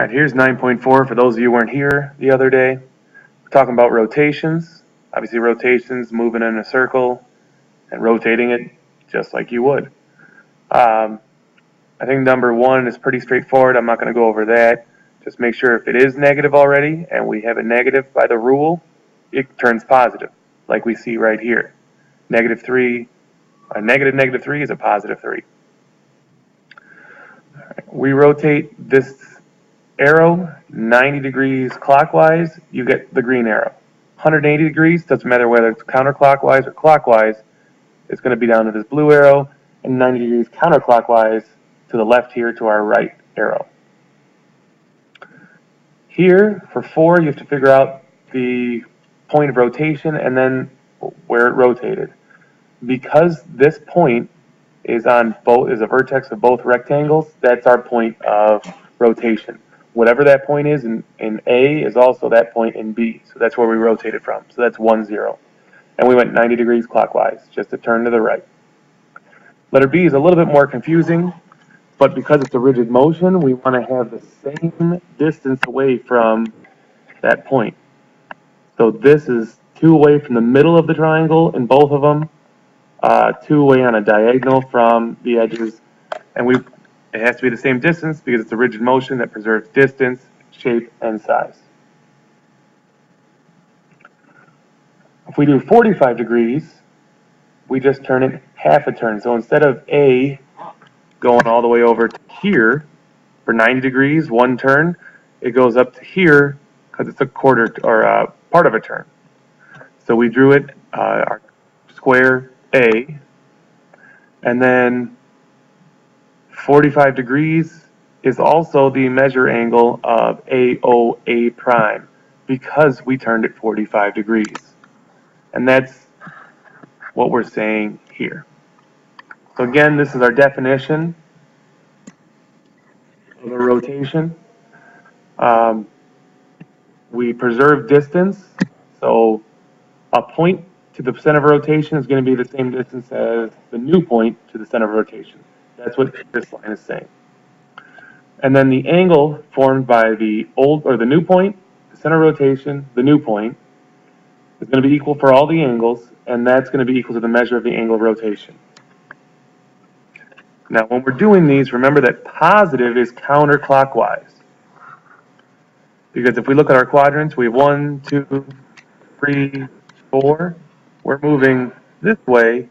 Alright, here's 9.4 for those of you who weren't here the other day. We're talking about rotations. Obviously rotations, moving in a circle and rotating it just like you would. I think number 1 is pretty straightforward. I'm not going to go over that. Just make sure if it is negative already and we have a negative by the rule, it turns positive, like we see right here. Negative 3, a negative 3 is a positive 3. We rotate this arrow 90 degrees clockwise, you get the green arrow. 180 degrees, doesn't matter whether it's counterclockwise or clockwise, it's going to be down to this blue arrow, and 90 degrees counterclockwise to the left here to our right arrow. Here, for 4, you have to figure out the point of rotation and then where it rotated. Because this point is on both, is a vertex of both rectangles, that's our point of rotation. Whatever that point is in A is also that point in B, so that's where we rotated from. So that's 1, 0. And we went 90 degrees clockwise, just a turn to the right. Letter B is a little bit more confusing, but because it's a rigid motion, we want to have the same distance away from that point. So this is 2 away from the middle of the triangle in both of them, 2 away on a diagonal from the edges, and it has to be the same distance because it's a rigid motion that preserves distance, shape, and size. If we do 45 degrees, we just turn it half a turn. So instead of A going all the way over to here for 90 degrees, 1 turn, it goes up to here because it's a quarter or part of a turn. So we drew it, our square A, and then 45 degrees is also the measure angle of AOA prime because we turned it 45 degrees. And that's what we're saying here. So again, this is our definition of a rotation. We preserve distance, so a point to the center of rotation is going to be the same distance as the new point to the center of rotation. That's what this line is saying. And then the angle formed by the old or the new point, the center of rotation, the new point, is going to be equal for all the angles, and that's going to be equal to the measure of the angle of rotation. Now, when we're doing these, remember that positive is counterclockwise. Because if we look at our quadrants, we have 1, 2, 3, 4. We're moving this way.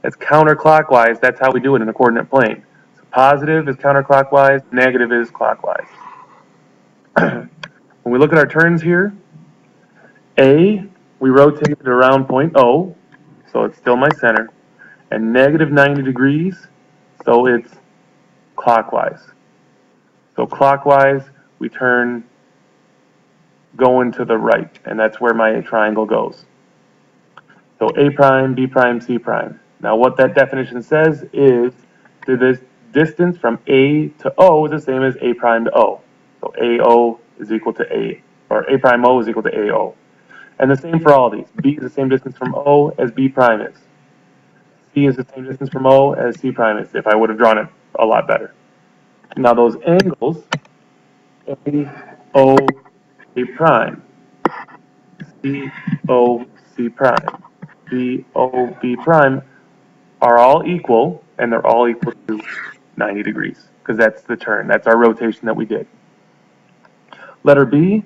That's counterclockwise. That's how we do it in the coordinate plane. So positive is counterclockwise, negative is clockwise. When we look at our turns here, A, we rotate it around point O, so it's still my center, and negative 90 degrees, so it's clockwise. So clockwise, we turn going to the right, and that's where my triangle goes. So A prime, B prime, C prime. Now what that definition says is that this distance from A to O is the same as A prime to O. So AO is equal to A, or A prime O is equal to AO. And the same for all these. B is the same distance from O as B prime is. C is the same distance from O as C prime is, if I would have drawn it a lot better. Now those angles, A, O, A prime, C, O, C prime, B, O, B prime, are all equal, and they're all equal to 90 degrees, because that's the turn. That's our rotation that we did. Letter B,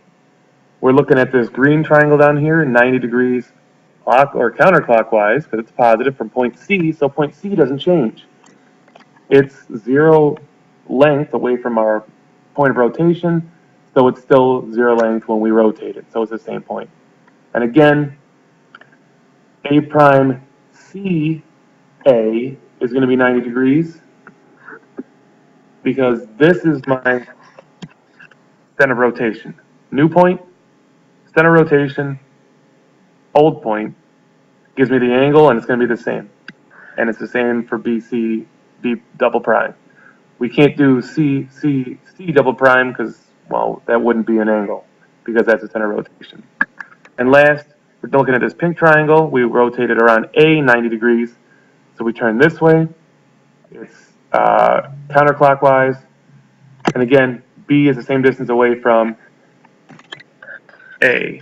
we're looking at this green triangle down here, 90 degrees clock or counterclockwise, because it's positive from point C, so point C doesn't change. It's 0 length away from our point of rotation, so it's still 0 length when we rotate it, so it's the same point. And again, A prime C A is going to be 90 degrees, because this is my center of rotation. New point, center of rotation, old point, gives me the angle, and it's going to be the same. And it's the same for BC, B double prime. We can't do C double prime because, well, that wouldn't be an angle because that's the center of rotation. And last, we're looking at this pink triangle. We rotate it around A 90 degrees. So we turn this way. It's counterclockwise. And again, B is the same distance away from A.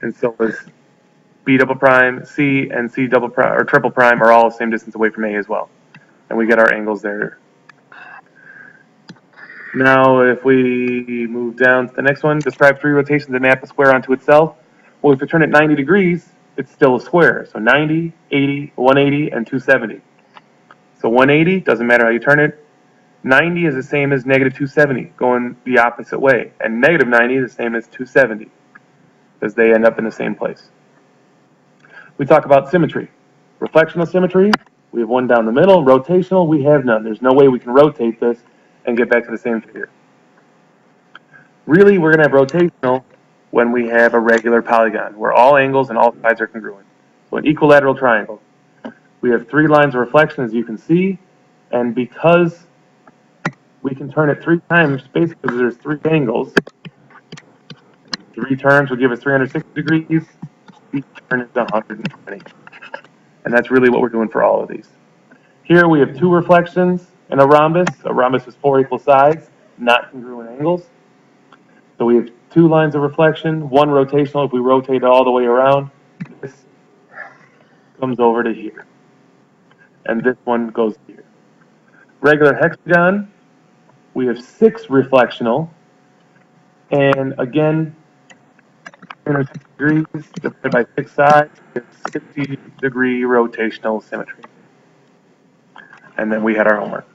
And so is B double prime, C, and C double prime, or triple prime are all the same distance away from A as well. And we get our angles there. Now, if we move down to the next one, describe 3 rotations and map a square onto itself. Well, if we turn it 90 degrees, it's still a square. So 90, 80, 180, and 270. So 180, doesn't matter how you turn it. 90 is the same as negative 270, going the opposite way. And negative 90 is the same as 270, because they end up in the same place. We talk about symmetry. Reflectional symmetry, we have one down the middle. Rotational, we have none. There's no way we can rotate this and get back to the same figure. Really, we're going to have rotational when we have a regular polygon, where all angles and all sides are congruent. So an equilateral triangle. We have 3 lines of reflection, as you can see, and because we can turn it 3 times, basically there's 3 angles. 3 turns will give us 360 degrees. Each turn is 120. And that's really what we're doing for all of these. Here we have 2 reflections and a rhombus. A rhombus is 4 equal sides, not congruent angles. So we have 2 lines of reflection, 1 rotational. If we rotate it all the way around, this comes over to here. And this one goes here. Regular hexagon, we have 6 reflectional. And again, 360 degrees divided by 6 sides gives 60-degree rotational symmetry. And then we had our homework.